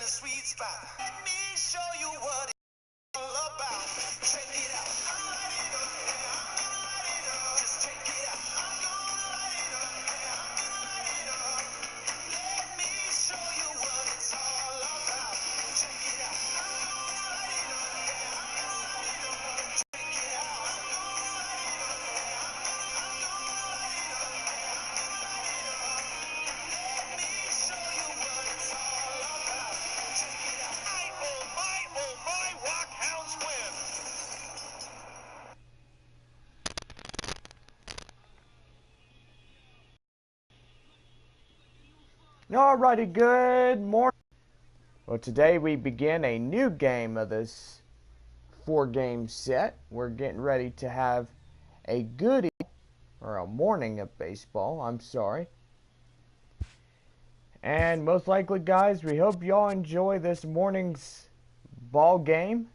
the sweet spot. Let me show you what it's all about. Check it out. I'm light it up, yeah, I'm gonna light it up. Just check it out. I'm gonna light it up, yeah, I'm gonna light it up. Let me show you what it's all about. Check it out. I'm gonna light it up, yeah, I'm gonna light it up. Check it out. I'm gonna light it up, yeah, I'm gonna light it up, yeah, I'm gonna light it up. Let me show you what it's all about. Check it out. Oh my, Rockhounds win. Alrighty, good morning. Well, today we begin a new game of this 4-game set. We're getting ready to have a good or a morning of baseball, I'm sorry. And most likely, guys, we hope y'all enjoy this morning's ball game.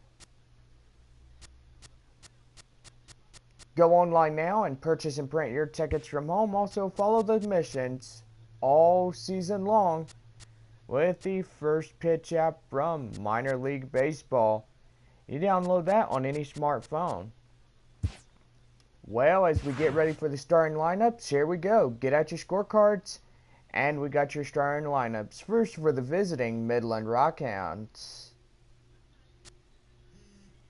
Go online now and purchase and print your tickets from home. Also, follow the missions all season long with the First Pitch app from Minor League Baseball. You download that on any smartphone. Well, as we get ready for the starting lineups, here we go. Get out your scorecards, and we got your starting lineups. First, for the visiting Midland Rockhounds.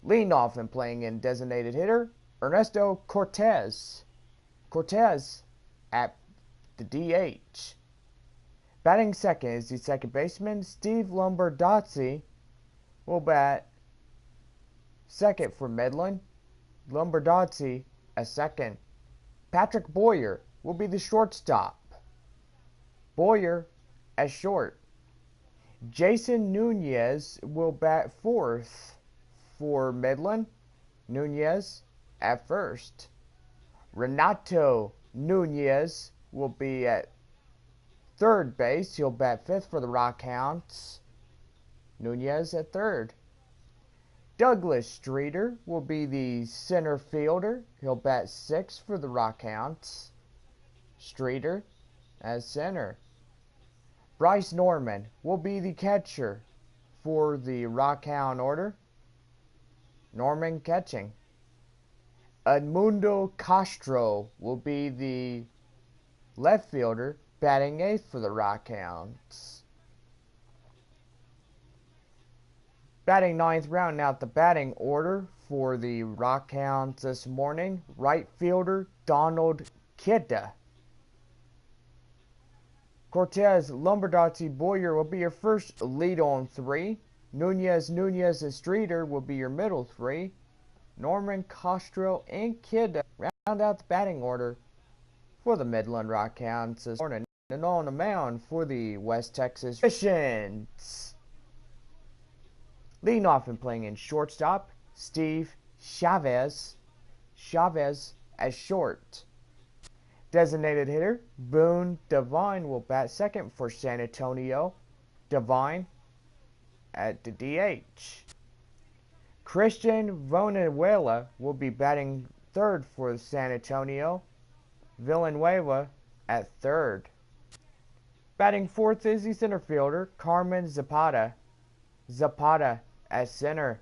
Leading off and playing in designated hitter, Ernesto Cortez. Cortez at the DH. Batting second is the second baseman, Steve Lombardozzi, will bat second for Midland. Lombardozzi a second. Patrick Boyer will be the shortstop. Boyer as short. Jason Nunez will bat fourth for Midland. Nunez at first. Renato Nunez will be at third base. He'll bat fifth for the Rockhounds. Nunez at third. Douglas Streeter will be the center fielder. He'll bat sixth for the Rockhounds. Streeter as center. Bryce Norman will be the catcher for the Rockhound order. Norman catching. Edmundo Castro will be the left fielder, batting eighth for the Rockhounds. Batting ninth, rounding out the batting order for the Rockhounds this morning, right fielder Donald Kidda. Cortez, Lombardozzi, Boyer will be your first lead on three. Nunez, and Streeter will be your middle three. Norman, Castro, and Kidda round out the batting order for the Midland Rockhounds this morning. And on the mound for the West Texas Missions. Leading off and playing in shortstop, Steve Chavez. Chavez as short. Designated hitter, Boone Devine will bat second for San Antonio. Devine at the DH. Christian Villanueva will be batting third for San Antonio. Villanueva at third. Batting fourth is the center fielder, Carmen Zapata. Zapata at center.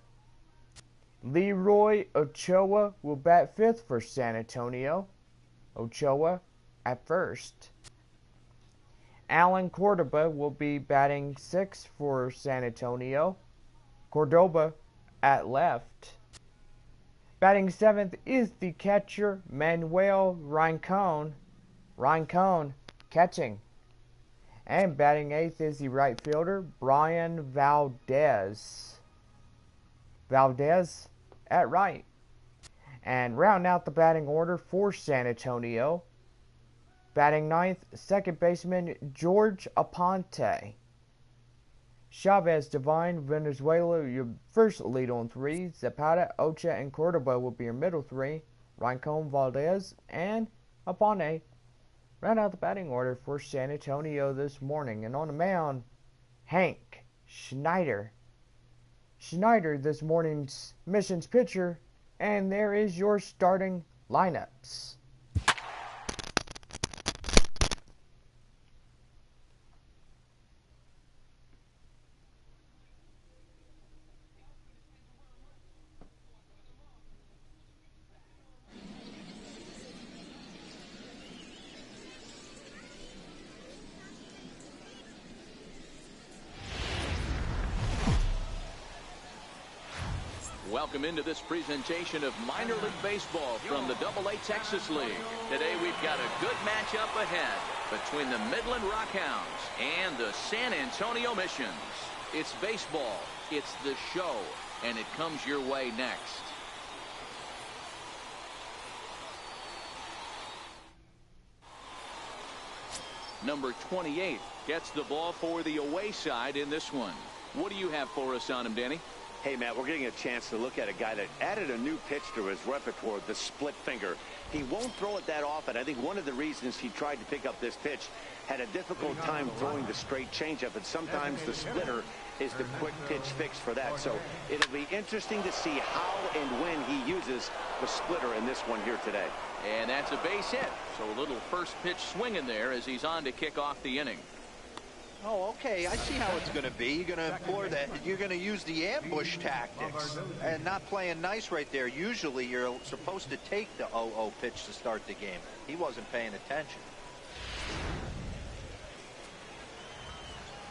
Leroy Ochoa will bat fifth for San Antonio. Ochoa at first. Alan Cordoba will be batting sixth for San Antonio. Cordoba at left. Batting seventh is the catcher Manuel Rincon. Rincon catching. And batting eighth is the right fielder Brian Valdez. Valdez at right. And round out the batting order for San Antonio. Batting ninth, second baseman George Aponte. Chavez, Devine, Venezuela, your first lead on three. Zapata, Ocha, and Cordoba will be your middle three. Rincon, Valdez, and Aponte round out the batting order for San Antonio this morning. And on the mound, Hank Schneider. Schneider, this morning's missions pitcher. And there is your starting lineups. Welcome into this presentation of minor league baseball from the AA Texas League. Today we've got a good matchup ahead between the Midland Rockhounds and the San Antonio Missions. It's baseball, it's the show, and it comes your way next. Number 28 gets the ball for the away side in this one. What do you have for us on him, Danny? Hey, Matt, we're getting a chance to look at a guy that added a new pitch to his repertoire, the split finger. He won't throw it that often. I think one of the reasons he tried to pick up this pitch, had a difficult time throwing the straight changeup, and sometimes the splitter is the quick pitch fix for that. So it'll be interesting to see how and when he uses the splitter in this one here today. And that's a base hit. So a little first pitch swing in there as he's on to kick off the inning. Oh, okay. I see how it's going to be. You're going to employ that. You're going to use the ambush tactics and not playing nice right there. Usually you're supposed to take the 0-0 pitch to start the game. He wasn't paying attention.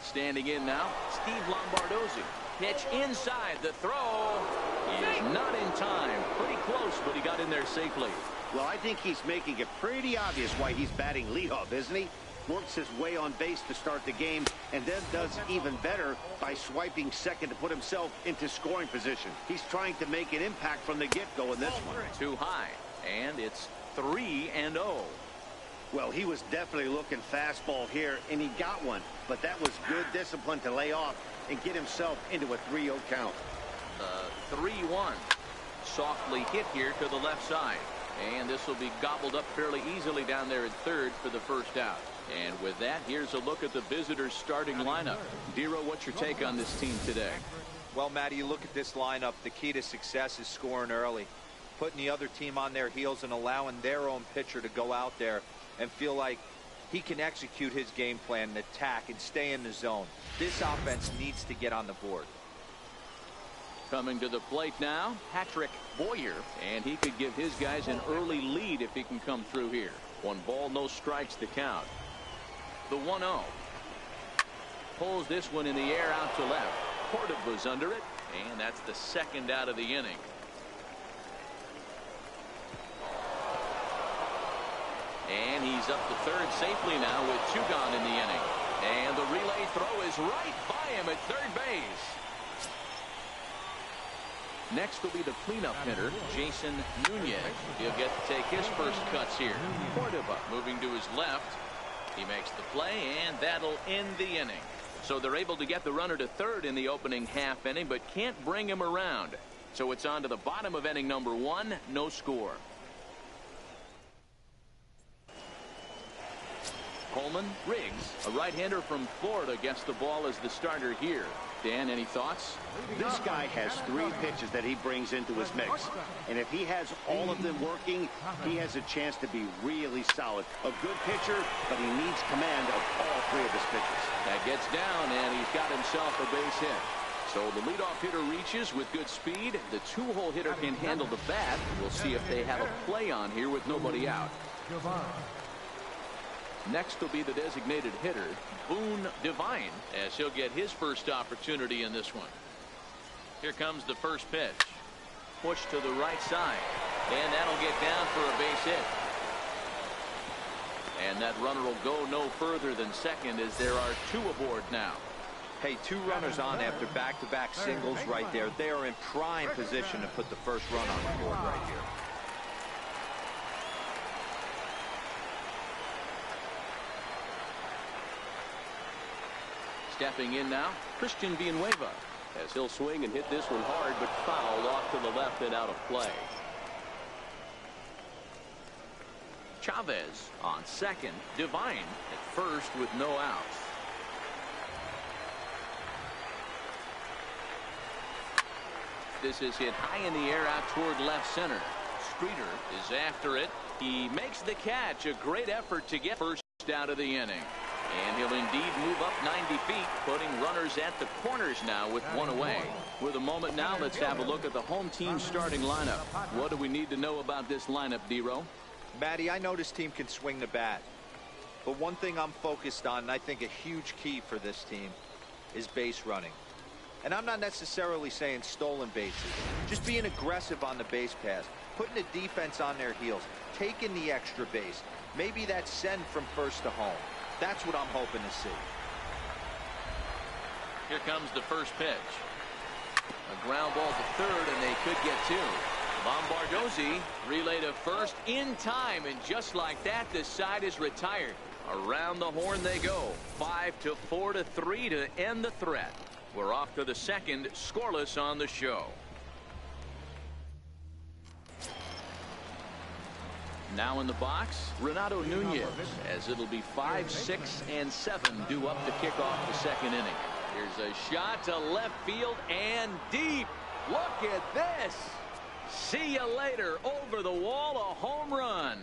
Standing in now, Steve Lombardozzi. Pitch inside. The throw is not in time. Pretty close, but he got in there safely. Well, I think he's making it pretty obvious why he's batting leadoff, isn't he? Works his way on base to start the game, and then does even better by swiping second to put himself into scoring position. He's trying to make an impact from the get-go in this one. Too high, and it's 3-0. Well, he was definitely looking fastball here, and he got one. But that was good discipline to lay off and get himself into a 3-0 count. 3-1. Softly hit here to the left side. And this will be gobbled up fairly easily down there at third for the first out. And with that, here's a look at the visitors' starting lineup. Dero, what's your take on this team today? Well, Matty, you look at this lineup. The key to success is scoring early, putting the other team on their heels and allowing their own pitcher to go out there and feel like he can execute his game plan and attack and stay in the zone. This offense needs to get on the board. Coming to the plate now, Patrick Boyer, and he could give his guys an early lead if he can come through here. 1 ball, no strikes to count. The 1-0. Pulls this one in the air out to left. Cordova's under it, and that's the second out of the inning. And he's up to third safely now with 2 gone in the inning. And the relay throw is right by him at third base. Next will be the cleanup hitter, Jason Nunez. He'll get to take his first cuts here. Cordova moving to his left. He makes the play, and that'll end the inning. So they're able to get the runner to third in the opening half inning, but can't bring him around. So it's on to the bottom of inning number 1, no score. Coleman Riggs, a right-hander from Florida, gets the ball as the starter here. Dan, any thoughts? This guy has 3 pitches that he brings into his mix. And if he has all of them working, he has a chance to be really solid. A good pitcher, but he needs command of all 3 of his pitches. That gets down, and he's got himself a base hit. So the leadoff hitter reaches with good speed. The 2-hole hitter can handle the bat. We'll see if they have a play on here with nobody out. Next will be the designated hitter, Boone Devine, as he'll get his first opportunity in this one. Here comes the first pitch. Push to the right side. And that'll get down for a base hit. And that runner will go no further than second as there are 2 aboard now. Hey, 2 runners on after back-to-back singles right there. They are in prime position to put the first run on the board right here. Stepping in now, Christian Villanueva, as he'll swing and hit this one hard, but foul off to the left and out of play. Chavez on second, Devine at first with no outs. This is hit high in the air out toward left center. Streeter is after it. He makes the catch. A great effort to get first out of the inning. And he'll indeed move up 90 feet, putting runners at the corners now with 1 away. With a moment now, let's have a look at the home team starting lineup. What do we need to know about this lineup, Dero? Matty, I know this team can swing the bat. But one thing I'm focused on, and I think a huge key for this team, is base running. And I'm not necessarily saying stolen bases. Just being aggressive on the base pass, putting the defense on their heels, taking the extra base. Maybe that's send from first to home. That's what I'm hoping to see. Here comes the first pitch. A ground ball to third, and they could get two. Lombardozzi relay to first in time, and just like that, the side is retired. Around the horn they go. 5-4-3 to end the threat. We're off to the second, scoreless on the show. Now in the box, Renato Nunez, as it'll be 5, 6, and 7 due up to kick off the second inning. Here's a shot to left field and deep. Look at this. See you later. Over the wall, a home run.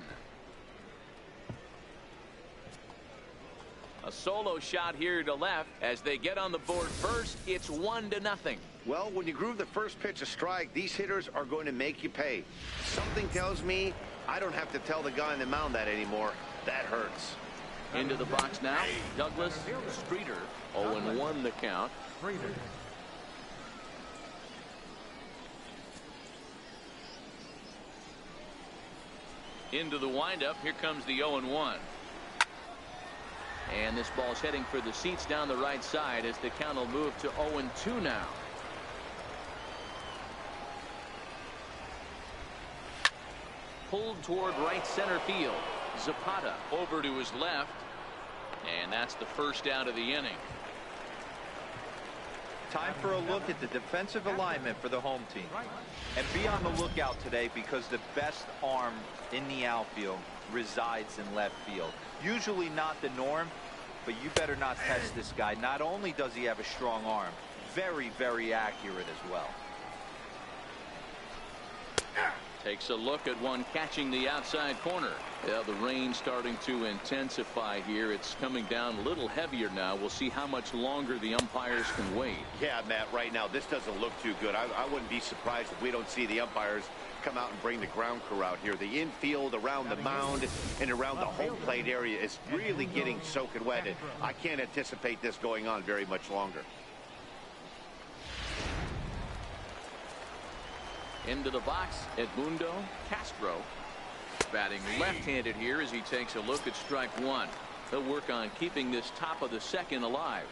A solo shot here to left. As they get on the board first, it's 1-0. Well, when you groove the first pitch a strike, these hitters are going to make you pay. Something tells me I don't have to tell the guy on the mound that anymore. That hurts. Into the box now, Douglas Streeter. 0-1 the count. Into the windup. Here comes the 0-1. And this ball's heading for the seats down the right side as the count will move to 0-2 now. Pulled toward right center field. Zapata over to his left. And that's the first out of the inning. Time for a look at the defensive alignment for the home team. And be on the lookout today, because the best arm in the outfield resides in left field. Usually not the norm, but you better not test this guy. Not only does he have a strong arm, very, very accurate as well. Takes a look at one catching the outside corner. Yeah, the rain starting to intensify here. It's coming down a little heavier now. We'll see how much longer the umpires can wait. Yeah, Matt, right now this doesn't look too good. I wouldn't be surprised if we don't see the umpires come out and bring the ground crew out here. The infield around the mound and around the home plate area is really getting soaking wet, and I can't anticipate this going on very much longer. Into the box, Edmundo Castro. Batting left-handed here as he takes a look at strike one. He'll work on keeping this top of the second alive.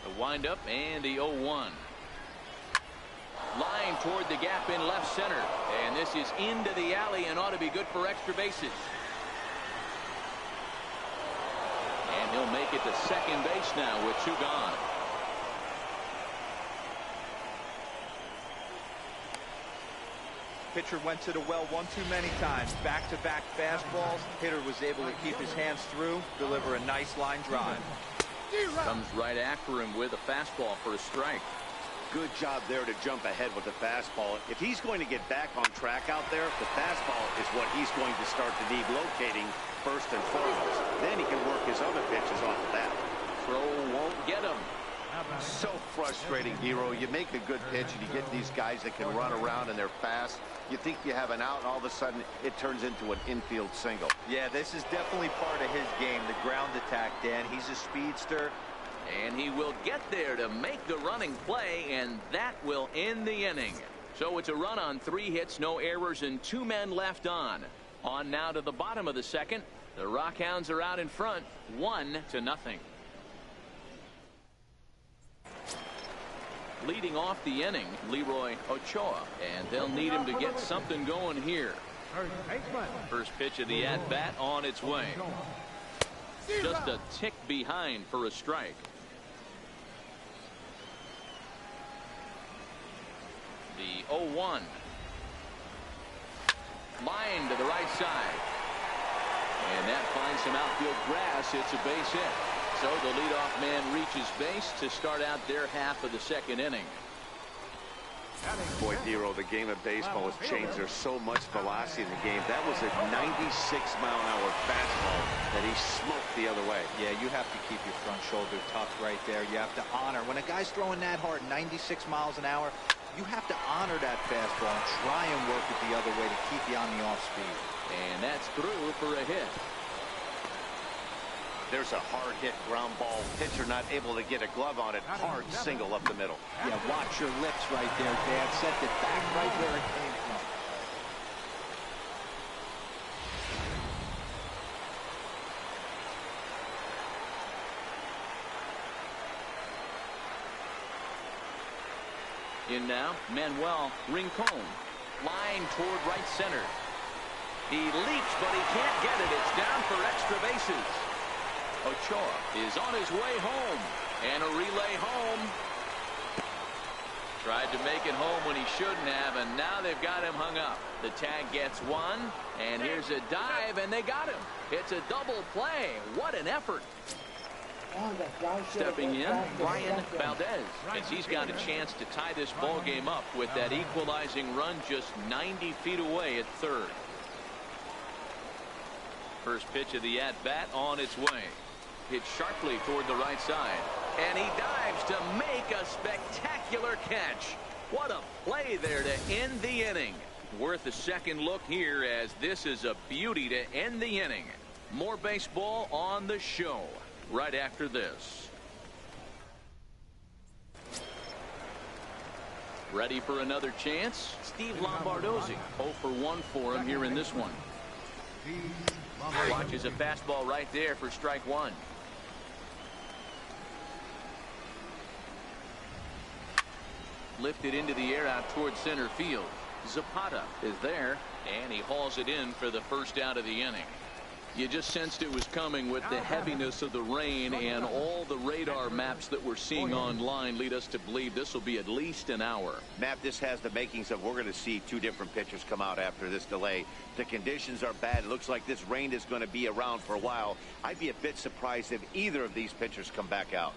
The windup and the 0-1. Line toward the gap in left center. And this is into the alley and ought to be good for extra bases. And he'll make it to second base now with two gone. Pitcher went to the well one too many times. Back-to-back fastballs. Hitter was able to keep his hands through, deliver a nice line drive. Comes right after him with a fastball for a strike. Good job there to jump ahead with the fastball. If he's going to get back on track out there, the fastball is what he's going to start to need locating first and foremost. Then he can work his other pitches off of that. Throw won't get him. So frustrating, Hero. You make a good pitch and you get these guys that can run around and they're fast. You think you have an out, and all of a sudden it turns into an infield single. Yeah, this is definitely part of his game, the ground attack, Dan. He's a speedster. And he will get there to make the running play, and that will end the inning. So it's a run on 3 hits, no errors, and 2 men left on. On now to the bottom of the second. The Rockhounds are out in front, 1-0. Leading off the inning, Leroy Ochoa, and they'll need him to get something going here. First pitch of the at-bat on its way. Just a tick behind for a strike. The 0-1. Line to the right side. And that finds some outfield grass. It's a base hit. So the leadoff man reaches base to start out their half of the second inning. Boy, Hero, the game of baseball has changed. There's so much velocity in the game. That was a 96-mile-an-hour fastball that he smoked the other way. Yeah, you have to keep your front shoulder tucked right there. You have to honor. When a guy's throwing that hard, 96 miles an hour, you have to honor that fastball and try and work it the other way to keep you on the off speed. And that's through for a hit. There's a hard hit ground ball. Pitcher not able to get a glove on it. Hard single up the middle. Yeah, watch your lips right there, Dad. Sent it back right where it came from. In now, Manuel Rincon. Line toward right center. He leaps, but he can't get it. It's down for extra bases. Ochoa is on his way home. And a relay home. Tried to make it home when he shouldn't have, and now they've got him hung up. The tag gets one, and here's a dive, and they got him. It's a double play. What an effort. Stepping in, Brian Valdez, as he's got a chance to tie this ball game up with that equalizing run just 90 feet away at third. First pitch of the at-bat on its way. Hit sharply toward the right side. And he dives to make a spectacular catch. What a play there to end the inning. Worth a second look here, as this is a beauty to end the inning. More baseball on the show right after this. Ready for another chance? Steve Lombardozzi 0 for 1 for him here in this one. Watches a fastball right there for strike one. Lifted into the air out towards center field. Zapata is there, and he hauls it in for the first out of the inning. You just sensed it was coming with the heaviness of the rain, and all the radar maps that we're seeing online lead us to believe this will be at least an hour. Matt, this has the makings of we're going to see two different pitchers come out after this delay. The conditions are bad. It looks like this rain is going to be around for a while. I'd be a bit surprised if either of these pitchers come back out.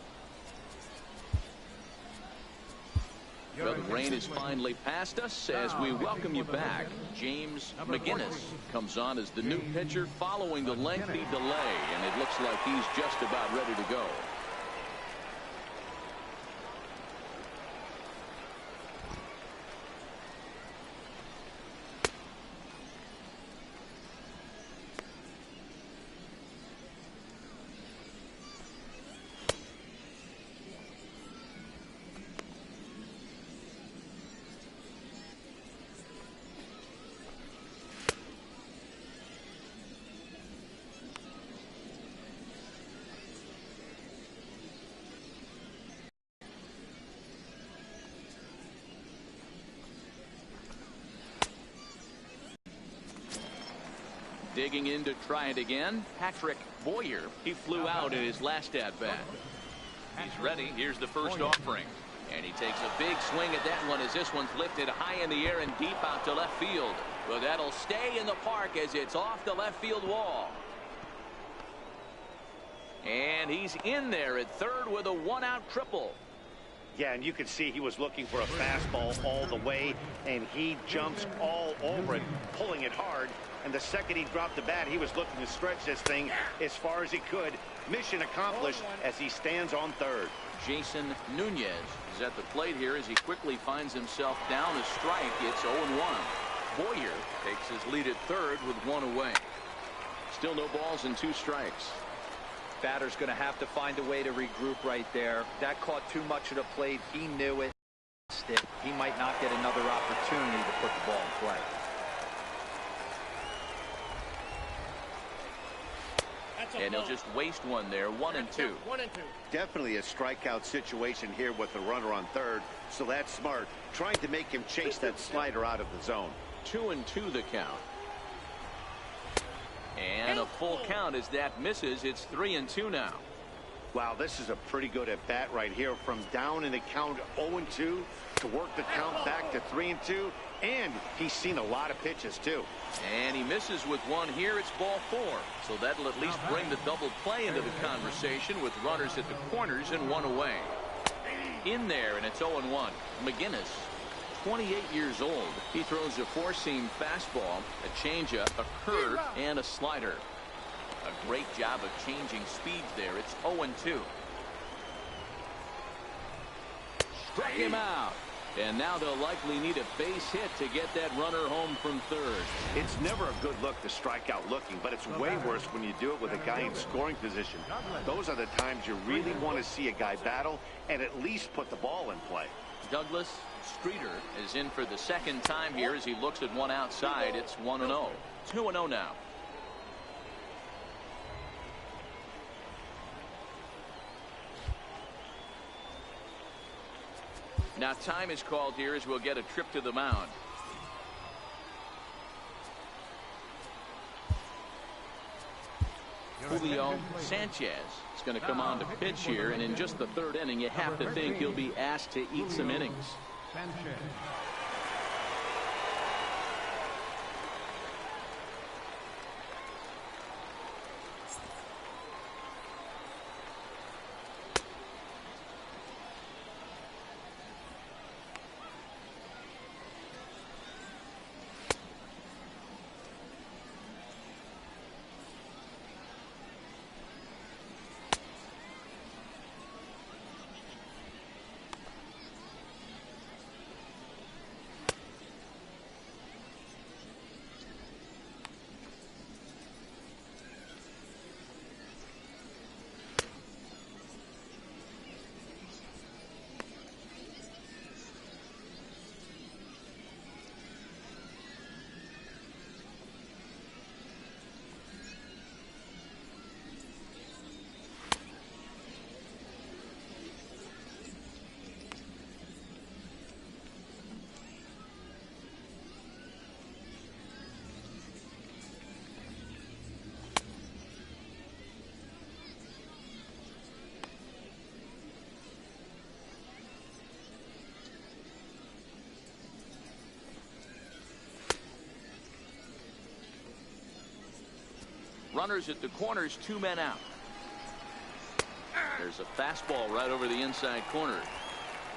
Well, the rain is finally past us as we welcome you back. James McGinnis comes on as the new pitcher following the lengthy delay, and it looks like he's just about ready to go. Digging in to try it again, Patrick Boyer. He flew out in his last at-bat. He's ready. Here's the first offering. And he takes a big swing at that one as this one's lifted high in the air and deep out to left field. Well, that'll stay in the park as it's off the left field wall. And he's in there at third with a one-out triple. Yeah, and you can see he was looking for a fastball all the way, and he jumps all over it, pulling it hard. And the second he dropped the bat, he was looking to stretch this thing as far as he could. Mission accomplished as he stands on third. Jason Nunez is at the plate here as he quickly finds himself down a strike. It's 0-1. Boyer takes his lead at third with one away. Still no balls and 2 strikes. Batter's going to have to find a way to regroup right there. That caught too much of the plate. He knew it. He might not get another opportunity to put the ball in play. And he'll just waste one there. 1-2. Definitely a strikeout situation here with the runner on third, so that's smart. Trying to make him chase that slider out of the zone. 2-2 the count. And a full count as that misses. It's 3-2 now. Wow, this is a pretty good at bat right here, from down in the count 0-2 to work the count back to 3-2. And he's seen a lot of pitches too. And he misses with one here. It's ball 4. So that'll at least bring the double play into the conversation with runners at the corners and one away. In there, and it's 0-1. McGinnis, 28 years old. He throws a 4-seam fastball, a changeup, a curve, and a slider. A great job of changing speeds there. It's 0-2. Struck him out. And now they'll likely need a base hit to get that runner home from third. It's never a good look to strike out looking, but it's way worse when you do it with a guy in scoring position. Those are the times you really want to see a guy battle and at least put the ball in play. Douglas Streeter is in for the second time here as he looks at one outside. It's 1-0. 2-0 now. Now time is called here as we'll get a trip to the mound. Julio Sanchez is going to come on to pitch here, and in just the third inning, you have to think he'll be asked to eat some innings. Runners at the corners, 2 men out. There's a fastball right over the inside corner.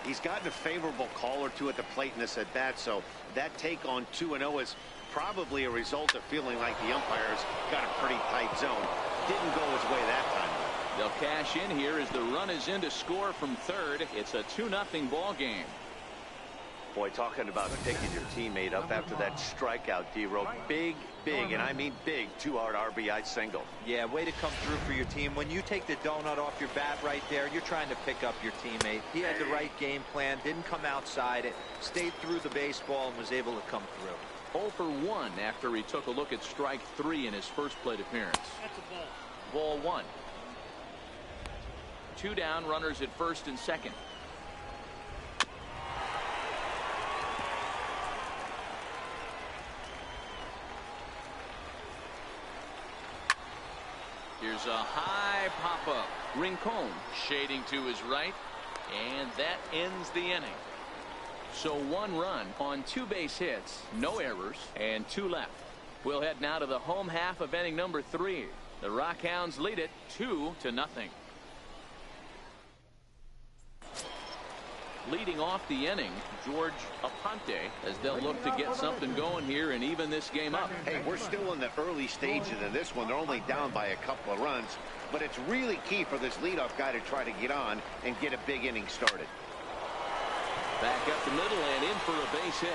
He's gotten a favorable call or two at the plate in this at bat, so that take on 2-0 is probably a result of feeling like the umpires got a pretty tight zone. Didn't go his way that time. They'll cash in here as the run is in to score from third. It's a 2-0 ball game. Boy, talking about picking your teammate up after that strikeout, D-Row. Big, and I mean big, 2-hard RBI single. Yeah, way to come through for your team. When you take the donut off your bat right there, you're trying to pick up your teammate. He had the right game plan, didn't come outside it, stayed through the baseball, and was able to come through. 0 for 1 after he took a look at strike 3 in his first plate appearance. That's a ball. Ball 1. 2 down, runners at first and second. Here's a high pop-up. Rincon shading to his right, and that ends the inning. So 1 run on 2 base hits, no errors, and 2 left. We'll head now to the home half of inning number 3. The Rockhounds lead it 2-0. Leading off the inning, George Aponte, as they'll look to get something going here and even this game up. Hey, we're still in the early stages of this one. They're only down by a couple of runs, but it's really key for this leadoff guy to try to get on and get a big inning started. Back up the middle and in for a base hit.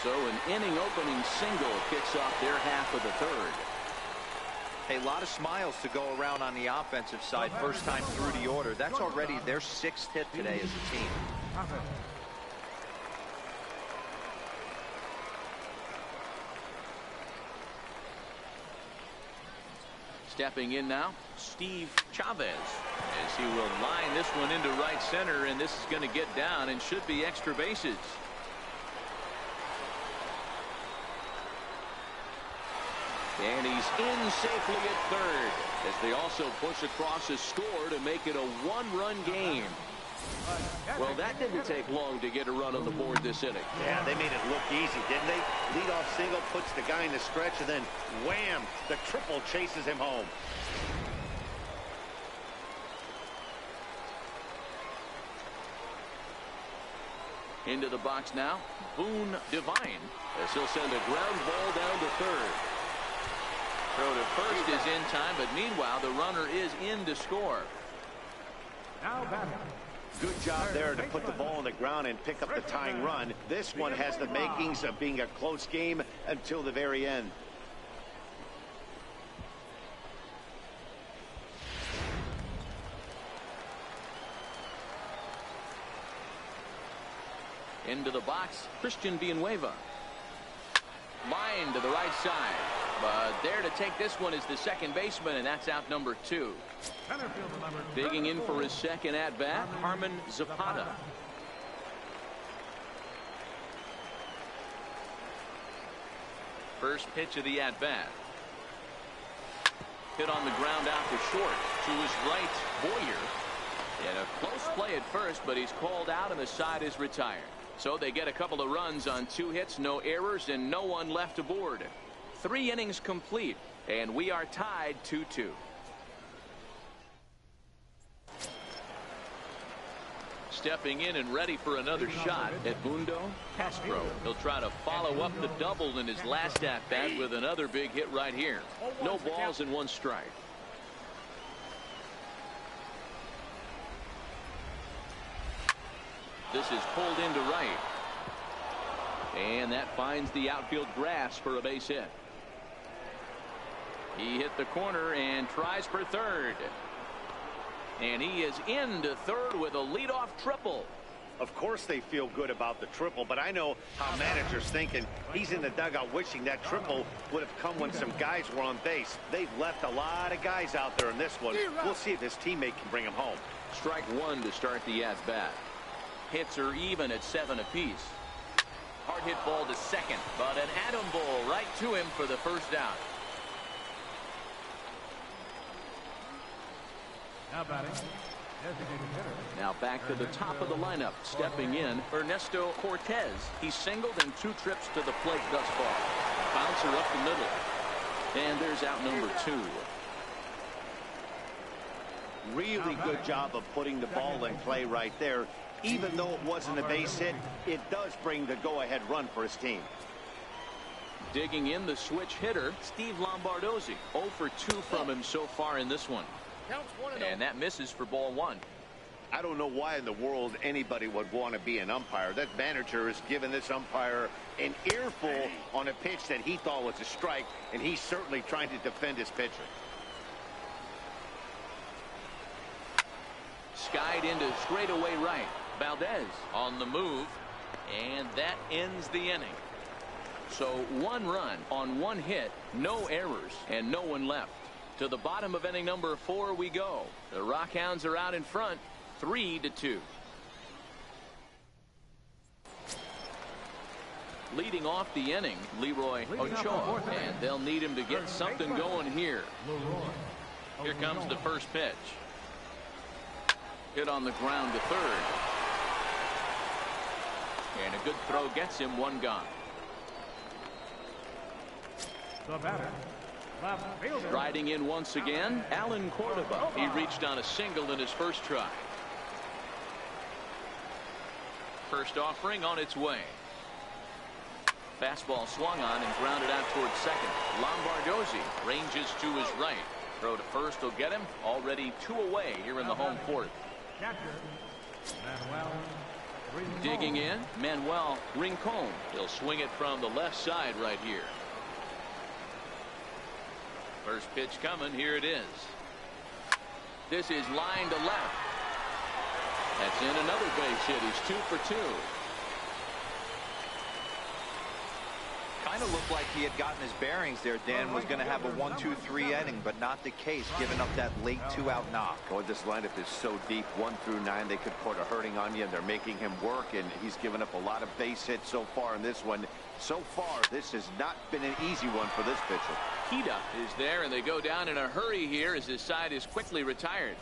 So an inning opening single kicks off their half of the third. A lot of smiles to go around on the offensive side. First time through the order. That's already their 6th hit today as a team. Stepping in now, Steve Chavez, as he will line this one into right center, and this is going to get down and should be extra bases. And he's in safely at third as they also push across a score to make it a 1-run game. Well, that didn't take long to get a run on the board this inning. Yeah, they made it look easy, didn't they? Leadoff single puts the guy in the stretch, and then wham, the triple chases him home. Into the box now, Boone Devine, as he'll send a ground ball down to third. Throw to first is in time, but meanwhile the runner is in to score. Now batting, Good job there to put the ball on the ground and pick up the tying run. This one has the makings of being a close game until the very end. Into the box, Christian Villanueva. Line to the right side. But there to take this one is the second baseman, and that's out number 2. Digging in for his second at-bat, Harmon Zapata. First pitch of the at-bat. Hit on the ground out to short. To his right, Boyer. And a close play at first, but he's called out and the side is retired. So they get a couple of runs on 2 hits, no errors, and no one left aboard. 3 innings complete, and we are tied 2-2. Stepping in and ready for another shot, Edmundo Castro. He'll try to follow up the double in his last at-bat with another big hit right here. No balls and 1 strike. This is pulled into right. And that finds the outfield grass for a base hit. He hit the corner and tries for third. And he is into third with a leadoff triple. Of course they feel good about the triple, but I know how manager's thinking. He's in the dugout wishing that triple would have come when some guys were on base. They've left a lot of guys out there in this one. We'll see if his teammate can bring him home. Strike 1 to start the at-bat. Hits are even at 7 apiece. Hard hit ball to second, but an atom ball right to him for the first out. Now back to the top of the lineup. Stepping in, Ernesto Cortez. He's singled in 2 trips to the plate thus far. Bouncer up the middle. And there's out number 2. Really good job of putting the ball in play right there. Even though it wasn't a base hit, it does bring the go-ahead run for his team. Digging in, the switch hitter, Steve Lombardozzi. 0 for 2 from him so far in this one. And that misses for ball 1. I don't know why in the world anybody would want to be an umpire. That manager has given this umpire an earful on a pitch that he thought was a strike, and he's certainly trying to defend his pitcher. Skied into straightaway right. Valdez on the move, and that ends the inning. So 1 run on 1 hit, no errors, and no one left. To the bottom of inning number 4 we go. The Rockhounds are out in front, 3-2. Leading off the inning, Leroy Ochoa, and they'll need him to get something going here. Here comes the first pitch. Hit on the ground to third. And a good throw gets him 1 gone. The batter, left fielder. Riding in once again, Alan Cordoba. He reached on a single in his first try. First offering on its way. Fastball swung on and grounded out towards second. Lombardozzi ranges to his right. Throw to first will get him. Already 2 away here in the home 4th. Digging in, Manuel Rincon. He'll swing it from the left side right here. First pitch coming. Here it is. This is line to left. That's in another base hit. He's 2 for 2. Kind of looked like he had gotten his bearings there. Dan was going to have a 1-2-3 inning, but not the case, giving up that late 2-out knock. Boy, this lineup is so deep, 1 through 9. They could put a hurting on you, and they're making him work, and he's given up a lot of base hits so far in this one. So far, this has not been an easy one for this pitcher. Kida is there, and they go down in a hurry here as his side is quickly retired.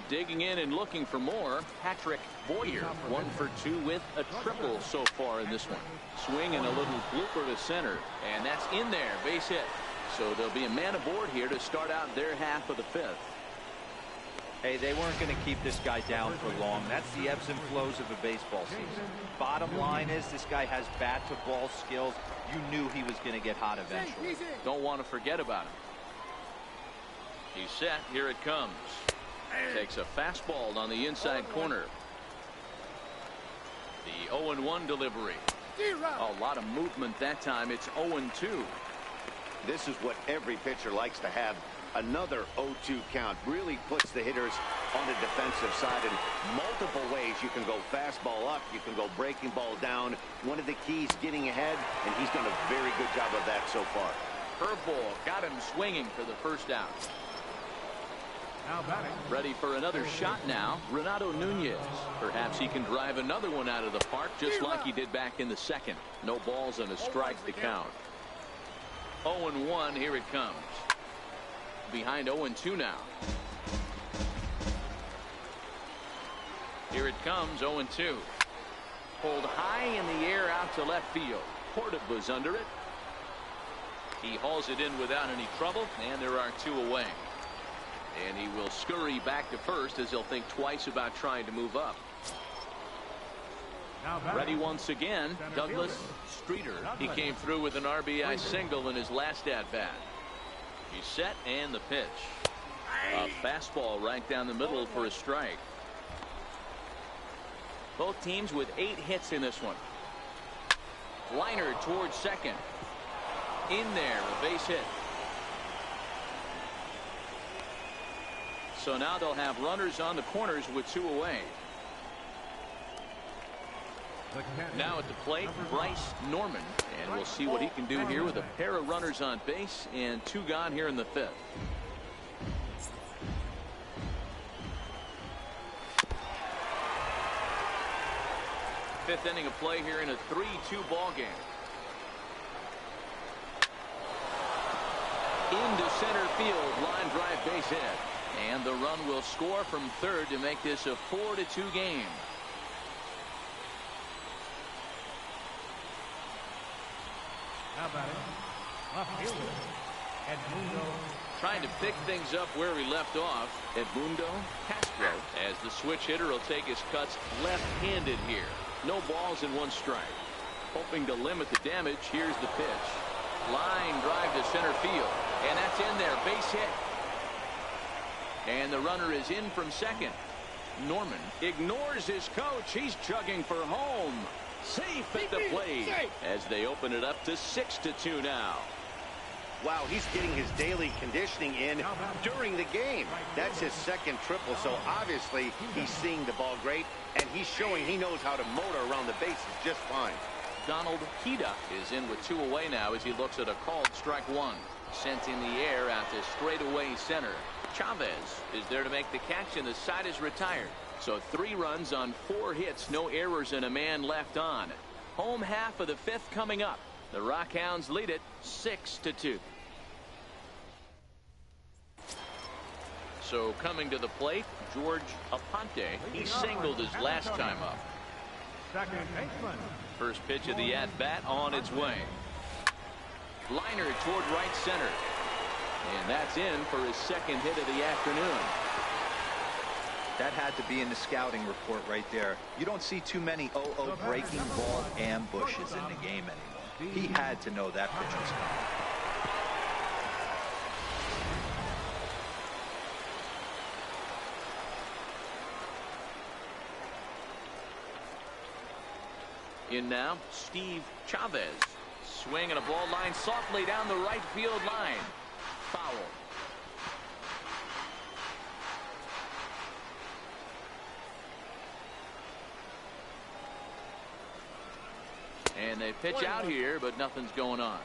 Digging in and looking for more, Patrick Boyer. 1 for 2 with a triple so far in this one. Swing and a little blooper to center, and that's in there, base hit. So there'll be a man aboard here to start out their half of the 5th. Hey, they weren't going to keep this guy down for long. That's the ebbs and flows of a baseball season. Bottom line is this guy has bat-to-ball skills. You knew he was going to get hot eventually. Don't want to forget about him. He's set. Here it comes. Takes a fastball on the inside corner. The 0-1 delivery. A lot of movement that time. It's 0-2. This is what every pitcher likes to have. Another 0-2 count really puts the hitters on the defensive side in multiple ways. You can go fastball up, you can go breaking ball down. One of the keys, getting ahead, and he's done a very good job of that so far. Curveball got him swinging for the first out. Ready for another shot now, Renato Nunez. Perhaps he can drive another one out of the park just like he did back in the second. No balls and a strike to count. 0-1, here it comes. Behind 0-2 now. Here it comes, 0-2. Pulled high in the air out to left field. Cordova's under it. He hauls it in without any trouble, and there are 2 away. And he will scurry back to first as he'll think twice about trying to move up. Ready once again, Douglas Streeter. He came through with an RBI single in his last at-bat. He's set, and the pitch. A fastball right down the middle for a strike. Both teams with 8 hits in this one. Liner towards second. In there, a base hit. So now they'll have runners on the corners with 2 away. Now at the plate, Bryce Norman, and we'll see what he can do here with a pair of runners on base and 2 gone here in the 5th. Fifth inning of play here in a 3-2 ball game. Into center field, line drive base hit. And the run will score from third to make this a 4-2 game. Trying to pick things up where he left off. Edmundo Castro, as the switch hitter, will take his cuts left-handed here. No balls and 1 strike. Hoping to limit the damage. Here's the pitch. Line drive to center field. And that's in there. Base hit. And the runner is in from second. Norman ignores his coach. He's chugging for home. Safe at the plate as they open it up to 6-2 now. Wow, he's getting his daily conditioning in during the game. That's his 2nd triple, so obviously he's seeing the ball great, and he's showing he knows how to motor around the bases just fine. Donald Hida is in with 2 away now as he looks at a called strike 1. Sent in the air out to straightaway center. Chavez is there to make the catch, and the side is retired. So 3 runs on 4 hits, no errors, and a man left on. Home half of the 5th coming up. The Rockhounds lead it 6-2. So coming to the plate, George Aponte. He singled his last time up. First pitch of the at-bat on its way. Liner toward right center. And that's in for his 2nd hit of the afternoon. That had to be in the scouting report right there. You don't see too many 0-0 breaking ball ambushes in the game anymore. He had to know that pitch was coming. In now, Steve Chavez. Swing and a ball line softly down the right field line. Foul. And they pitch out here, but nothing's going on.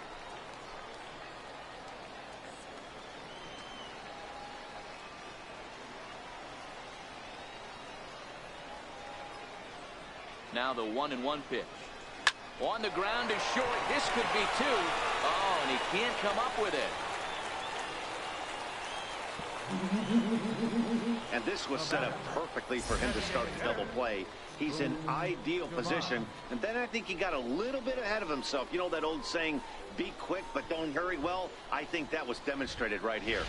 Now the 1-1 pitch. On the ground is short. This could be 2. Oh, and he can't come up with it. And this was set up perfectly for him to start the double play. He's in ideal position. And then I think he got a little bit ahead of himself. You know that old saying, be quick but don't hurry? Well, I think that was demonstrated right here.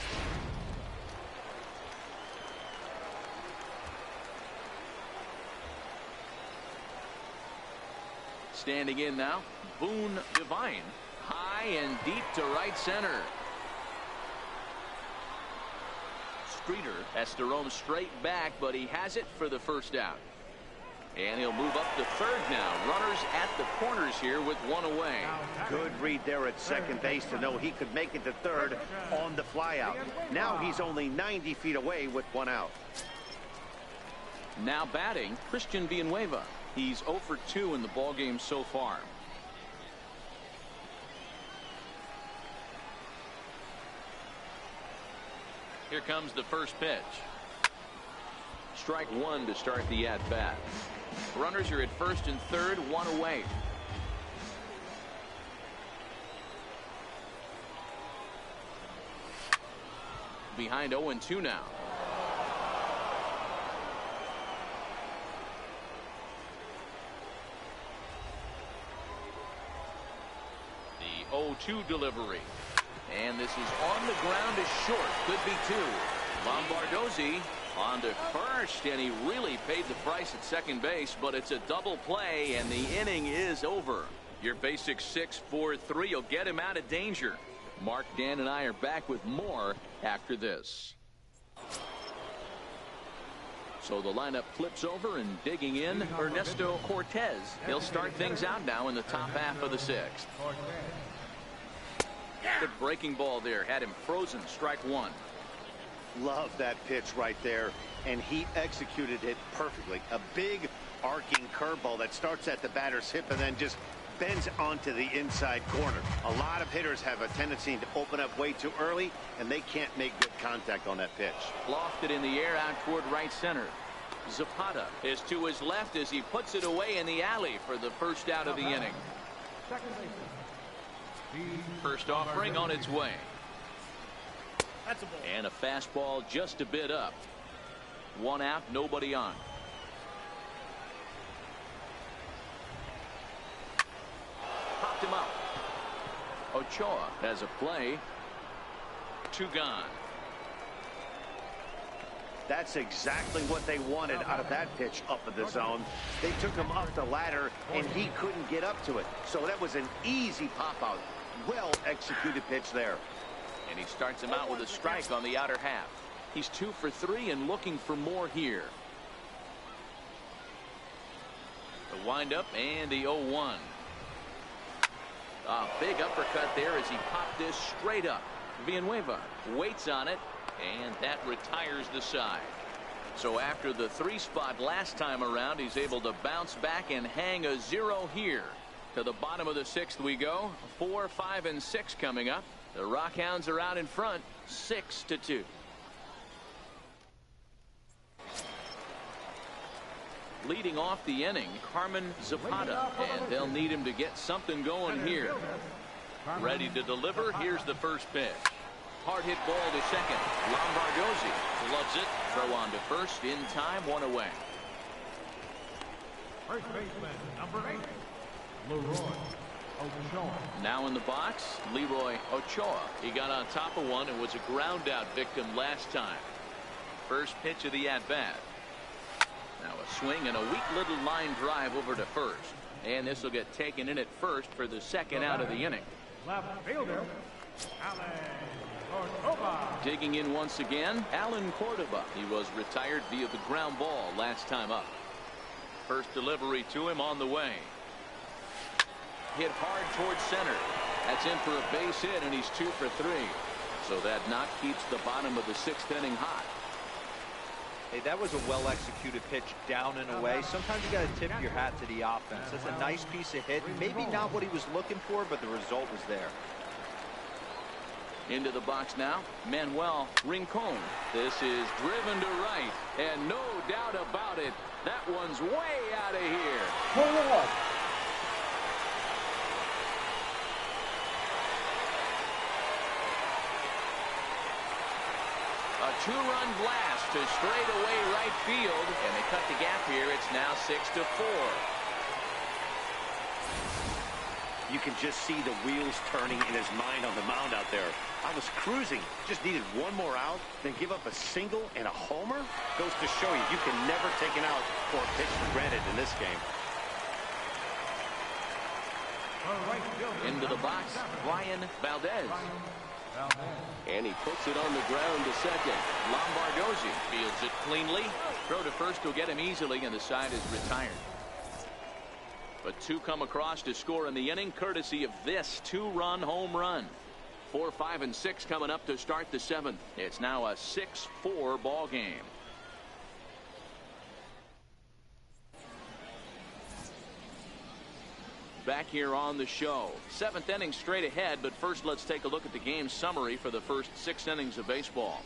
Standing in now, Boone Devine. High and deep to right center. Streeter has to roam straight back, but he has it for the first out. And he'll move up to third now. Runners at the corners here with one away. Good read there at second base to know he could make it to third on the flyout. Now he's only 90 feet away with one out. Now batting, Christian Villanueva. He's 0 for 2 in the ballgame so far. Here comes the first pitch. Strike one to start the at-bat. Runners are at first and third, one away. Behind 0-2 now. The 0-2 delivery. And this is on the ground is short. Could be two. Lombardozzi on to first, and he really paid the price at second base, but it's a double play, and the inning is over. Your basic 6-4-3 will get him out of danger. Mark, Dan, and I are back with more after this. So the lineup flips over, and digging in, Ernesto Cortez. He'll start things out now in the top half of the sixth. Good breaking ball there. Had him frozen. Strike one. Love that pitch right there, and he executed it perfectly. A big arcing curveball that starts at the batter's hip and then just bends onto the inside corner. A lot of hitters have a tendency to open up way too early, and they can't make good contact on that pitch. Lofted in the air out toward right center. Zapata is to his left as he puts it away in the alley for the first out of the inning. First offering on its way. And a fastball just a bit up. One out, nobody on. Popped him up. Ochoa has a play. Two gone. That's exactly what they wanted out of that pitch up in the zone. They took him up the ladder, and he couldn't get up to it. So that was an easy pop-out. Well executed pitch there. And he starts him out with a strike on the outer half. He's 2 for 3 and looking for more here. The windup and the 0-1. A big uppercut there as he popped this straight up. Villanueva waits on it, and that retires the side. So after the 3 spot last time around, he's able to bounce back and hang a 0 here. To the bottom of the 6th we go. 4, 5, and 6 coming up. The Rockhounds are out in front, 6-2. Leading off the inning, Carmen Zapata, and they'll need him to get something going here. Ready to deliver. Here's the first pitch. Hard hit ball to second. Lombardozzi loves it. Throw on to first in time, one away. First baseman, number 8, Leroy Ochoa. Now in the box, Leroy Ochoa. He got on top of one and was a ground out victim last time. First pitch of the at-bat. Now a swing and a weak little line drive over to first. And this will get taken in at first for the second out of the inning. Left fielder, Alan Cordova. Digging in once again, Alan Cordova. He was retired via the ground ball last time up. First delivery to him on the way. Hit hard towards center. That's in for a base hit, and he's 2 for 3. So that knock keeps the bottom of the 6th inning hot. Hey, that was a well-executed pitch down and away. Sometimes you got to tip your hat to the offense. That's a nice piece of hit. Maybe not what he was looking for, but the result was there. Into the box now, Manuel Rincon. This is driven to right, and no doubt about it, that one's way out of here. A 2-run blast to straightaway right field, and they cut the gap here. It's now 6-4. You can just see the wheels turning in his mind on the mound out there. I was cruising, just needed one more out, then give up a single and a homer. Goes to show you can never take an out or a pitch for granted in this game. Into the box, Brian Valdez. And he puts it on the ground to second. Lombardozzi fields it cleanly. Throw to first will get him easily, and the side is retired. But two come across to score in the inning, courtesy of this two-run home run. 4, 5, and 6 coming up to start the 7th. It's now a 6-4 ball game. Back here on the show. 7th inning straight ahead, but first let's take a look at the game summary for the first 6 innings of baseball.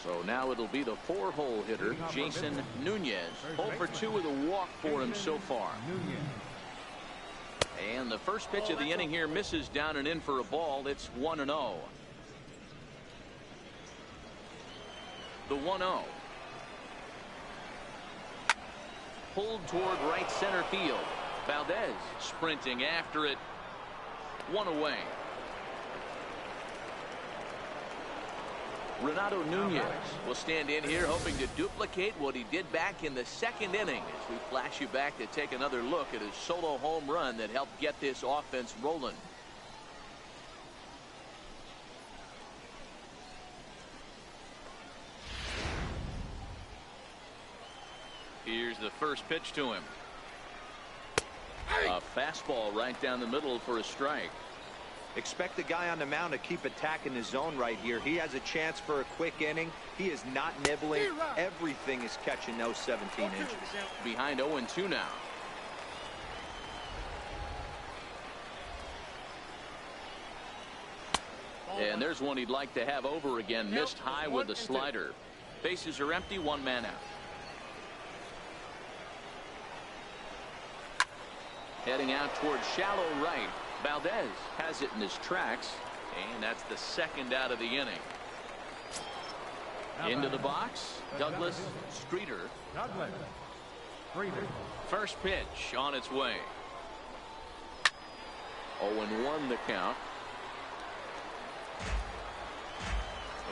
So now it'll be the 4-hole hitter, Jason Nunez. 0 for 2 with a walk for him so far. And the first pitch of the inning here misses down and in for a ball. It's 1-0. The 1-0. Pulled toward right center field. Valdez sprinting after it. 1 away. Renato Nunez will stand in here hoping to duplicate what he did back in the 2nd inning as we flash you back to take another look at his solo home run that helped get this offense rolling. Here's the first pitch to him. A fastball right down the middle for a strike. Expect the guy on the mound to keep attacking the zone right here. He has a chance for a quick inning. He is not nibbling. Everything is catching those 17 inches. Behind 0-2 now. And there's one he'd like to have over again. Missed high with the slider. Bases are empty, 1 man out. Heading out towards shallow right. Valdez has it in his tracks, and that's the 2nd out of the inning. Into the box, Douglas Streeter. First pitch on its way. 0-1 the count.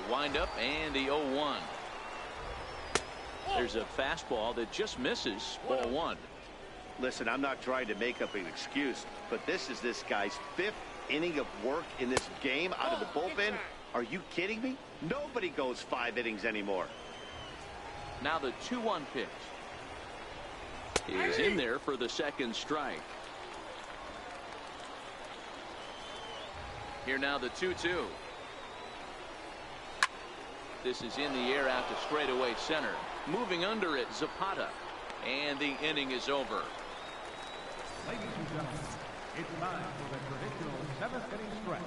The windup and the 0-1. There's a fastball that just misses. Ball 1. Listen, I'm not trying to make up an excuse, but this is this guy's 5th inning of work in this game out of the bullpen. Are you kidding me? Nobody goes 5 innings anymore. Now the 2-1 pitch is in there for the 2nd strike. Here now the 2-2. This is in the air out to straightaway center. Moving under it, Zapata. And the inning is over. Ladies and gentlemen, it's time for the traditional 7th inning stretch.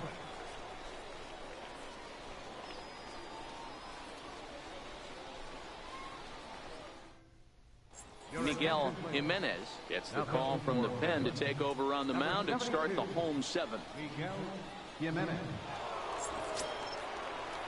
Miguel Jimenez gets the call from the pen to take over on the mound and start the home 7th. Miguel Jimenez.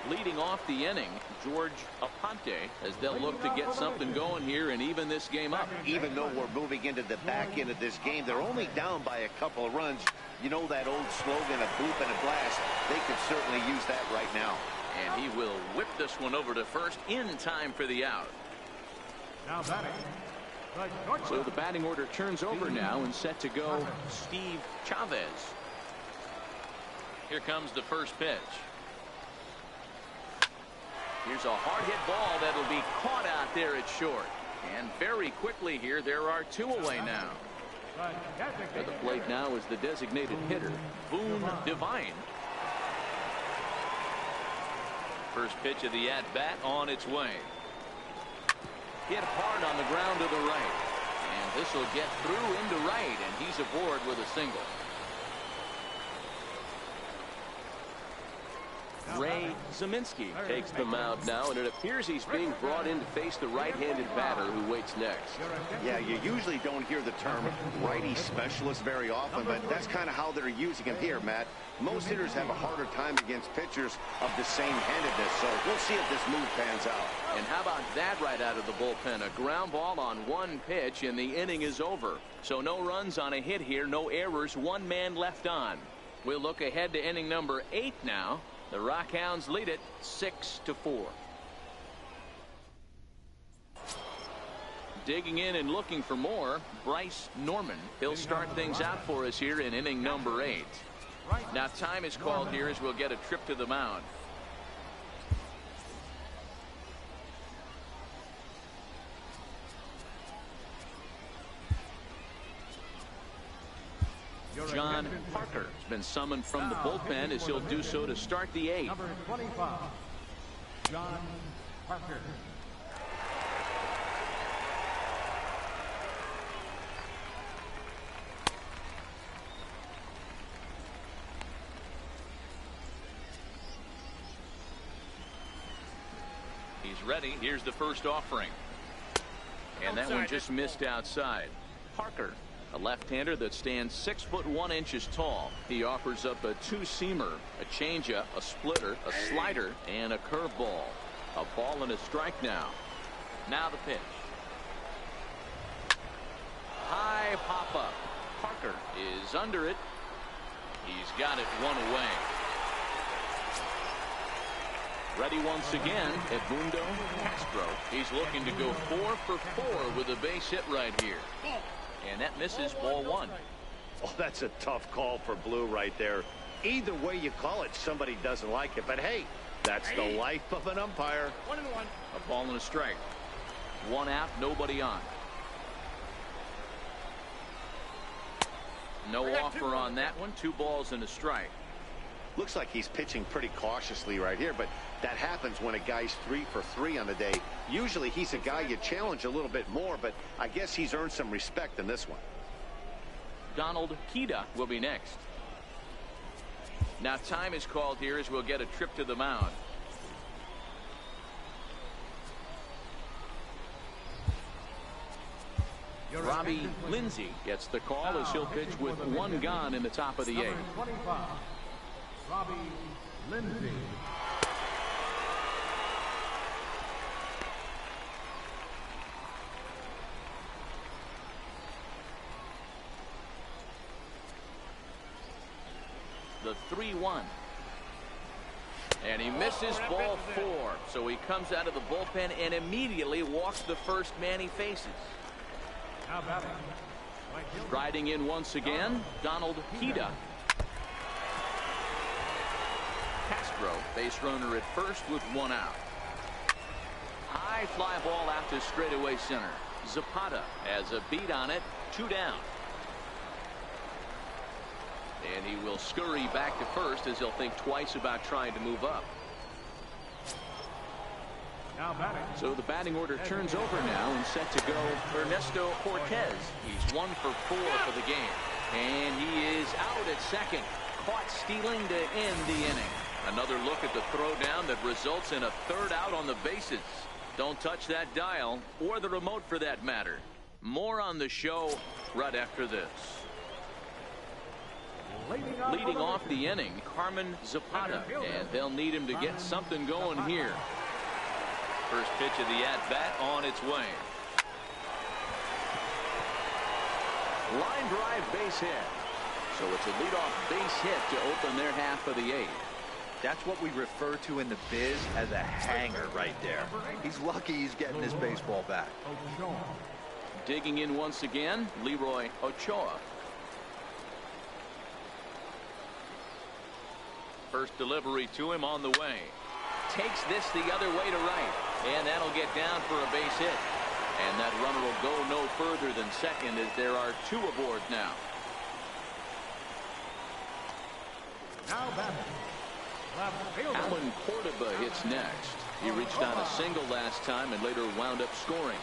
Leading off the inning, George Aponte, as they'll look to get something going here and even this game up. Even though we're moving into the back end of this game, they're only down by a couple of runs. You know that old slogan, a boop and a blast. They could certainly use that right now. And he will whip this one over to first in time for the out. Now batting. So the batting order turns over now and set to go Steve Chavez. Here comes the first pitch. Here's a hard hit ball that'll be caught out there at short. And very quickly here, there are 2 away now. At the plate now is the designated hitter, Boone Devine. First pitch of the at-bat on its way. Hit hard on the ground to the right. And this will get through into right, and he's aboard with a single. Ray Zeminski takes the mound now, and it appears he's being brought in to face the right-handed batter who waits next. Yeah, you usually don't hear the term righty specialist very often, but that's kind of how they're using him here, Matt. Most hitters have a harder time against pitchers of the same handedness, so we'll see if this move pans out. And how about that right out of the bullpen? A ground ball on 1 pitch, and the inning is over. So no runs on a hit here, no errors, 1 man left on. We'll look ahead to inning number 8 now. The Rockhounds lead it 6-4. Digging in and looking for more, Bryce Norman. He'll start things out for us here in inning number 8. Now time is called here as we'll get a trip to the mound. John Parker has been summoned from the bullpen as he'll do so to start the 8th. Number 25, John Parker. He's ready. Here's the first offering. And that one just missed outside. Parker, a left-hander that stands 6'1" tall. He offers up a two-seamer, a changeup, a splitter, a slider, and a curveball. A ball and a strike now. Now the pitch. High pop-up. Parker is under it. He's got it one away. Ready once again, Edmundo Castro. He's looking to go 4 for 4 with a base hit right here. And that misses, ball 1. Oh, that's a tough call for Blue right there. Either way you call it, somebody doesn't like it. But hey, that's the life of an umpire. 1-1. A ball and a strike. 1 out, nobody on. No offer on that one. 2 balls and a strike. Looks like he's pitching pretty cautiously right here, but that happens when a guy's 3 for 3 on the day. Usually he's a guy you challenge a little bit more, but I guess he's earned some respect in this one. Donald Kida will be next. Now time is called here as we'll get a trip to the mound. Robbie Lindsay gets the call as he'll pitch with 1 gone in the top of the 8th. Number 25, Robbie Lindsay. The 3-1. And he misses, ball 4. So he comes out of the bullpen and immediately walks the first man he faces. Now batting, Riding in once again, Donald Kida. Castro, base runner at first with 1 out. High fly ball out to straightaway center. Zapata has a beat on it, 2 down. And he will scurry back to first as he'll think twice about trying to move up. now batting. So the batting order turns over now and set to go Ernesto Cortez. He's 1 for 4 for the game. And he is out at second. Caught stealing to end the inning. Another look at the throw down that results in a 3rd out on the bases. Don't touch that dial or the remote for that matter. More on the show right after this. Leading off the inning, Carmen Zapata, and they'll need him to get something going here. First pitch of the at-bat on its way. Line drive base hit. So it's a leadoff base hit to open their half of the 8th. That's what we refer to in the biz as a hanger right there. He's lucky he's getting his baseball back. Digging in once again, Leroy Ochoa. First delivery to him on the way. Takes this the other way to right. And that'll get down for a base hit. And that runner will go no further than second as there are 2 aboard now. Now batting. Alan Cordoba hits next. He reached on a single last time and later wound up scoring.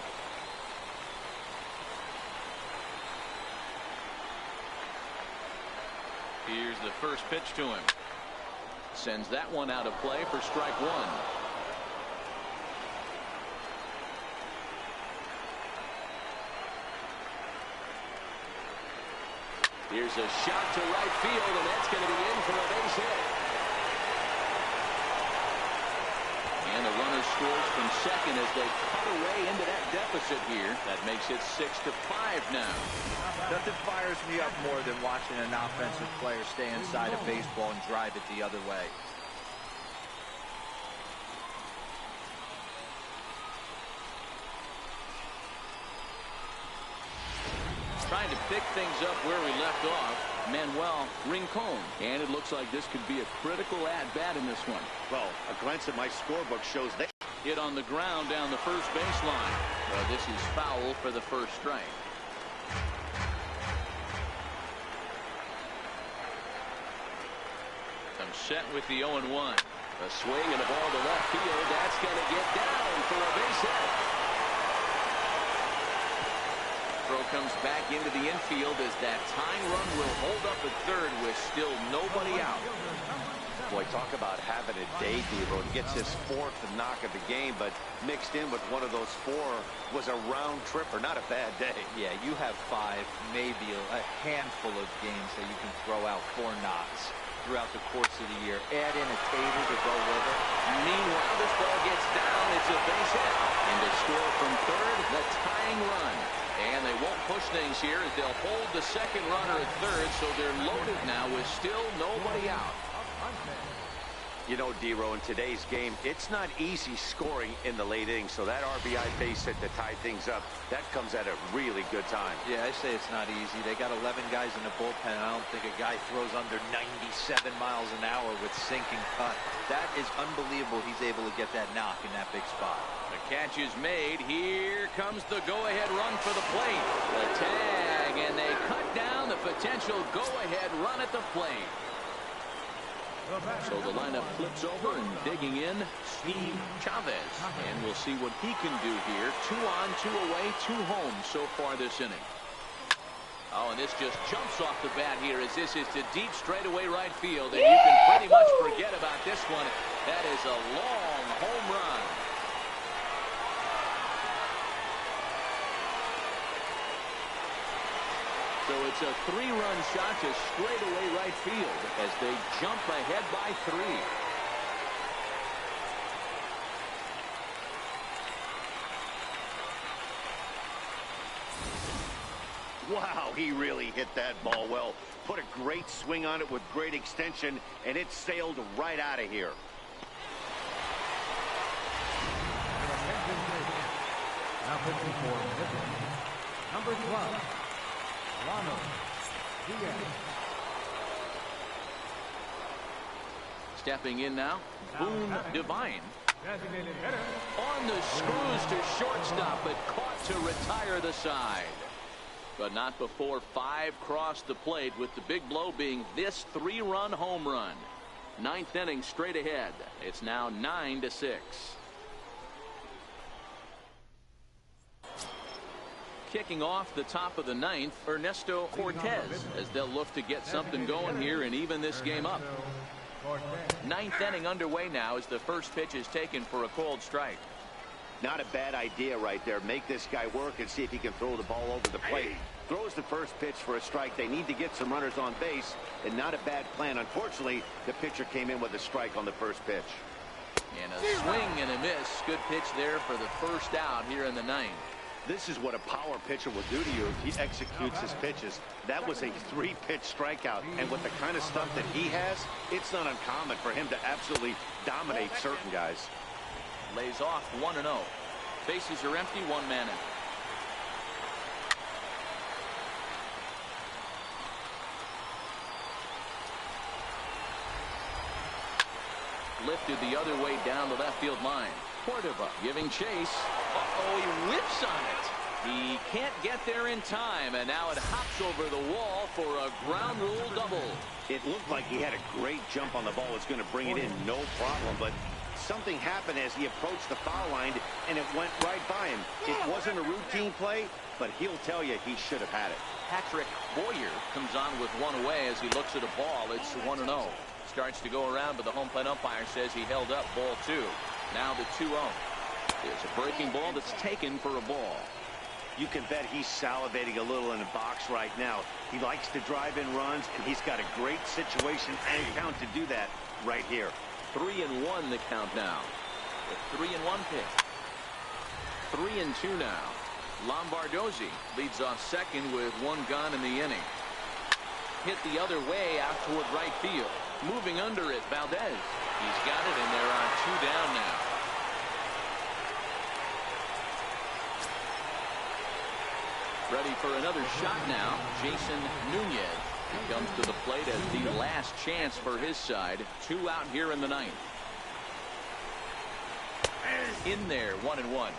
Here's the first pitch to him. Sends that one out of play for strike 1. Here's a shot to right field, and that's going to be in for a base hit. And the runner scores from second as they cut away into that deficit here. That makes it 6-5 now. Nothing fires me up more than watching an offensive player stay inside a baseball and drive it the other way. pick things up where we left off. Manuel Rincon. And it looks like this could be a critical at-bat in this one. Well, a glance at my scorebook shows that. Hit on the ground down the first baseline. This is foul for the first strike. I'm set with the 0-1. A swing and a ball to left field. That's going to get down for a base hit. Throw comes back into the infield as that tying run will hold up at third with still nobody out. Boy, talk about having a day, Devo. He gets his 4th knock of the game, but mixed in with one of those 4 was a round tripper. Not a bad day. Yeah, you have 5, maybe a handful of games that you can throw out 4 knocks throughout the course of the year. Add in a Tater to go with it. Meanwhile, this ball gets down. It's a base hit. And to score from third, the tying run. And they won't push things here as they'll hold the second runner at third, so they're loaded now with still nobody out. You know, D-Row, in today's game, it's not easy scoring in the late innings, so that RBI base hit to tie things up, that comes at a really good time. Yeah, I say it's not easy. They got 11 guys in the bullpen. I don't think a guy throws under 97 miles an hour with sinking cut. That is unbelievable he's able to get that knock in that big spot. The catch is made. Here comes the go-ahead run for the plate. The tag, and they cut down the potential go-ahead run at the plate. So the lineup flips over, and digging in, Steve Chavez. And we'll see what he can do here. 2 on, 2 away, 2 home so far this inning. Oh, and this just jumps off the bat here as this is to deep straightaway right field. And you can pretty much forget about this one. That is a long home run. So it's a 3-run shot to straightaway right field as they jump ahead by 3. Wow, he really hit that ball well. Put a great swing on it with great extension, and it sailed right out of here. Now pitching for Midland, number 12. Stepping in now, Boone Devine. Designated hitter. On the screws to shortstop, but caught to retire the side. But not before 5 crossed the plate, with the big blow being this 3-run home run. 9th inning straight ahead. It's now 9-6. Kicking off the top of the 9th, Ernesto Cortez, as they'll look to get something going here and even this game up. 9th inning underway now as the first pitch is taken for a called strike. Not a bad idea right there. Make this guy work and see if he can throw the ball over the plate. Throws the first pitch for a strike. They need to get some runners on base, and not a bad plan. Unfortunately, the pitcher came in with a strike on the first pitch. And a swing and a miss. Good pitch there for the first out here in the 9th. This is what a power pitcher will do to you if he executes his pitches. That was a 3-pitch strikeout, and with the kind of stuff that he has, it's not uncommon for him to absolutely dominate certain guys. Lays off 1-0. Bases are empty, 1 man in. Lifted the other way down the left field line. Cordova giving chase. Uh-oh, he whips on it. He can't get there in time, and now it hops over the wall for a ground rule double. It looked like he had a great jump on the ball. It's going to bring it in, no problem, but something happened as he approached the foul line, and it went right by him. It wasn't a routine play, but he'll tell you he should have had it. Patrick Boyer comes on with 1 away as he looks at a ball. It's 1-0. Starts to go around, but the home plate umpire says he held up ball 2. Now the 2-0. There's a breaking ball that's taken for a ball. You can bet he's salivating a little in the box right now. He likes to drive in runs, and he's got a great situation and count to do that right here. 3-1 the count now. The 3-1 pitch. 3-2 now. Lombardozzi leads off second with 1 gone in the inning. Hit the other way out toward right field. Moving under it, Valdez. He's got it, and there are 2 down now. Ready for another shot now. Jason Nunez comes to the plate as the last chance for his side. 2 out here in the 9th. In there, 1-1.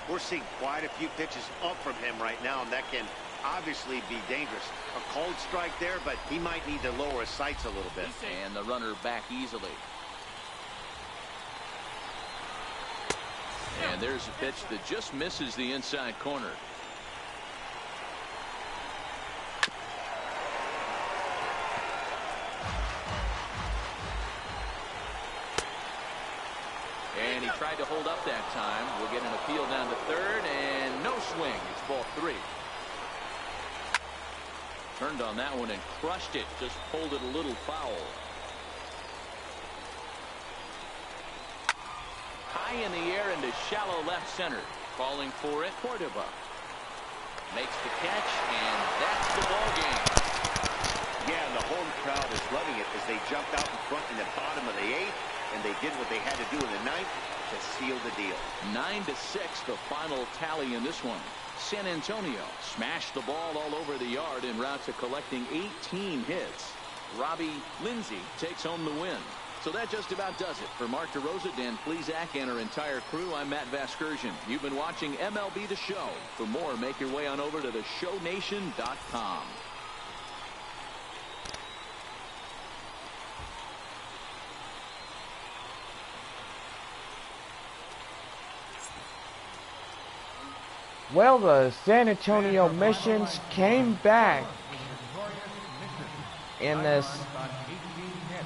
We're seeing quite a few pitches up from him right now, and that can obviously be dangerous. A cold strike there, but he might need to lower his sights a little bit. And the runner back easily. And there's a pitch that just misses the inside corner. And he tried to hold up that time. We'll get an appeal down to third, and no swing. It's ball 3. Turned on that one and crushed it. Just pulled it a little foul. High in the air into shallow left center. Calling for it, Cordova. Makes the catch, and that's the ball game. Yeah, and the home crowd is loving it as they jumped out in front in the bottom of the 8th, and they did what they had to do in the 9th to seal the deal. 9-6, the final tally in this one. San Antonio smashed the ball all over the yard en route to collecting 18 hits. Robbie Lindsay takes home the win. So that just about does it. For Mark DeRosa, Dan Plesac, and our entire crew, I'm Matt Vasgersian. You've been watching MLB The Show. For more, make your way on over to theshownation.com. Well, the San Antonio Missions came back in this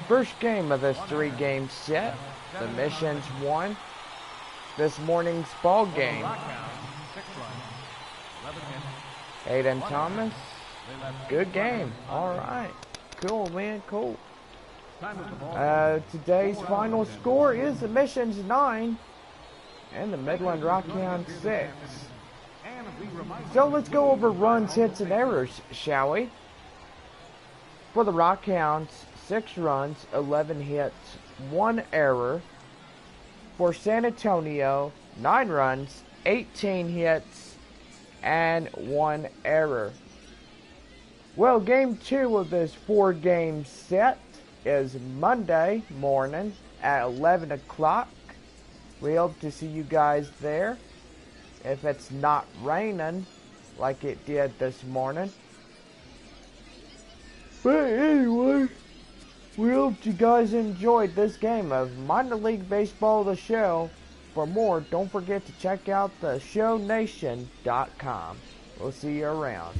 first game of this 3-game set. The Missions won this morning's ball game. Aiden Thomas, good game. All right, cool, man, cool. Today's final score is the Missions 9 and the Midland Rockhounds 6. So let's go over runs, hits, and errors, shall we? For the Rockhounds, 6 runs, 11 hits, 1 error. For San Antonio, 9 runs, 18 hits, and 1 error. Well, game 2 of this 4-game set is Monday morning at 11 o'clock. We hope to see you guys there. If it's not raining like it did this morning. But anyway, we hope you guys enjoyed this game of Minor League Baseball The Show. For more, don't forget to check out theshownation.com. We'll see you around.